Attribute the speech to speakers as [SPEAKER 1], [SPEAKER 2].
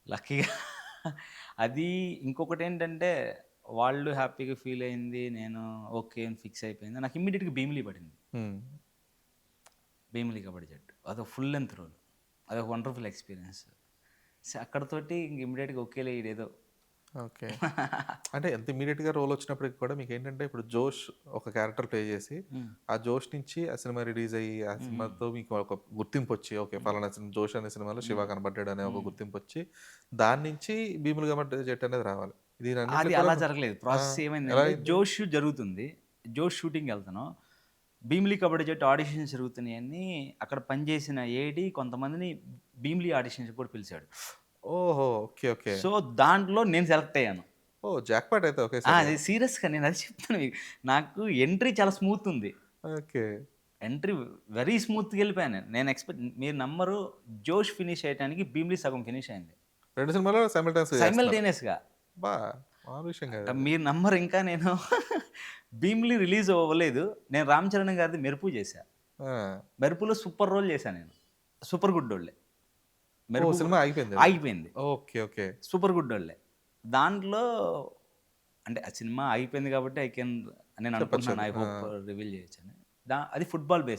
[SPEAKER 1] లక్కీగా అది ఇంకొకటేంటంటే, వాళ్ళు హ్యాపీగా ఫీల్ అయింది. నేను ఓకే అని ఫిక్స్ అయిపోయింది. నాకు ఇమ్మీడియేట్‌గా భీమిలి పడింది.
[SPEAKER 2] హ్మ్.
[SPEAKER 1] భీమిలి కబడ్డీ జట్టు. అదొక ఫుల్ లెంత్ రోల్. అదొక వండర్‌ఫుల్ ఎక్స్‌పీరియన్స్. అక్కడితోటి ఇంక ఇమ్మీడియేట్‌గా ఓకేలే ఈడేదో
[SPEAKER 2] ఓకే. అంటే ఎంత ఇమ్మీడియేట్‌గా రోలొచ్చినప్పటికి కూడా మీకేంటంటే ఇప్పుడు 'జోష్' ఒక క్యారెక్టర్ ప్లే చేసి,
[SPEAKER 1] హ్మ్.
[SPEAKER 2] ఆ 'జోష్' నుంచి ఆ సినిమా రిలీజ్ అయ్యి, ఆ
[SPEAKER 1] హ్మ్. హ్మ్.
[SPEAKER 2] సినిమాతో మీకు ఒక గుర్తింపొచ్చి ఓకే.
[SPEAKER 1] హ్మ్.
[SPEAKER 2] పలానా సినిమా 'జోష్' అనే సినిమాలో
[SPEAKER 1] హ్మ్.
[SPEAKER 2] 'శివ' కనపడ్డాడు అనే ఒక
[SPEAKER 1] హ్మ్.
[SPEAKER 2] గుర్తింపొచ్చి, దాని నుంచి 'భీములు కబడ్డీ జట్టు' అనేది రావాలి.
[SPEAKER 1] అది
[SPEAKER 2] దీనన్నిట్లికి కూడా
[SPEAKER 1] అలా జరగలేదు.
[SPEAKER 2] ఆ!
[SPEAKER 1] ప్రాసెస్
[SPEAKER 2] ఎలా
[SPEAKER 1] ఏమైందంటే
[SPEAKER 2] అయింది?
[SPEAKER 1] 'జోష్' జరుగుతుంది. 'జోష్' షూటింగ్‌కెళ్తున్నాం. భీమిలి కబడ్డీ జట్టు ఆడిషన్స్ జరుగుతున్నాయని అక్కడ పనిచేసిన ఏడీ కొంతమందిని భీమిలి ఆడిషన్స్‌కి కూడా పిలిచాడు.
[SPEAKER 2] ఓహో! ఓకే. ఓకే.
[SPEAKER 1] సో, దాంట్లో నేను సెలెక్ట్ అయ్యాను.
[SPEAKER 2] ఓహ్! జాక్‌పాట్ అయితే ఒకేసారి.
[SPEAKER 1] అది సీరియస్‌గా నేను అదే చెప్తున్నా మీకు. నాకు ఎంట్రీ చాలా స్మూత్ ఉంది.
[SPEAKER 2] ఓకే.
[SPEAKER 1] ఎంట్రీ వెరీ స్మూత్‌గా ఎళ్ళిపోయాను నేను. నేను మీరు నమ్మరు 'జోష్' ఫినిష్ అయ్యటానికి 'భీమిలి' సగం ఫినిష్ అయింది.
[SPEAKER 2] 2 సినిమాలు సైమల్టేనియస్‌గా చేస్తున్నారు.
[SPEAKER 1] సైమల్టేనియస్‌గా.
[SPEAKER 2] అబ్బా! మామూలు విషయం కాదది.
[SPEAKER 1] మీరు నమ్మరు ఇంకా నేను 'భీమిలి' రిలీజ్ అవ్వలేదు. నేను 'రామ్ చరణ్' గారిది 'మెరుపు' చేశా.
[SPEAKER 2] ఆ!
[SPEAKER 1] 'మెరుపులో' సూపర్ రోల్ చేశా నేను. సూపర్ గుడ్డోళ్ళే.
[SPEAKER 2] ఓహ్!
[SPEAKER 1] 'మెరుపు'
[SPEAKER 2] సినిమా
[SPEAKER 1] కూడా
[SPEAKER 2] ఆగిపోయిందది.
[SPEAKER 1] ఆగిపోయింది.
[SPEAKER 2] ఓకే. ఓకే.
[SPEAKER 1] సూపర్ గుడ్డోళ్ళే. దాంట్లో అంటే ఆ సినిమా ఆగిపోయింది కాబట్టి నేను
[SPEAKER 2] చెప్పొచ్చు
[SPEAKER 1] అనుకుంటున్నాను.
[SPEAKER 2] అది.
[SPEAKER 1] ఐ
[SPEAKER 2] ఆ!
[SPEAKER 1] హోప్ రివీల్ చేయొచ్చని. అది ఫుట్‌బాల్ బేస్డ్.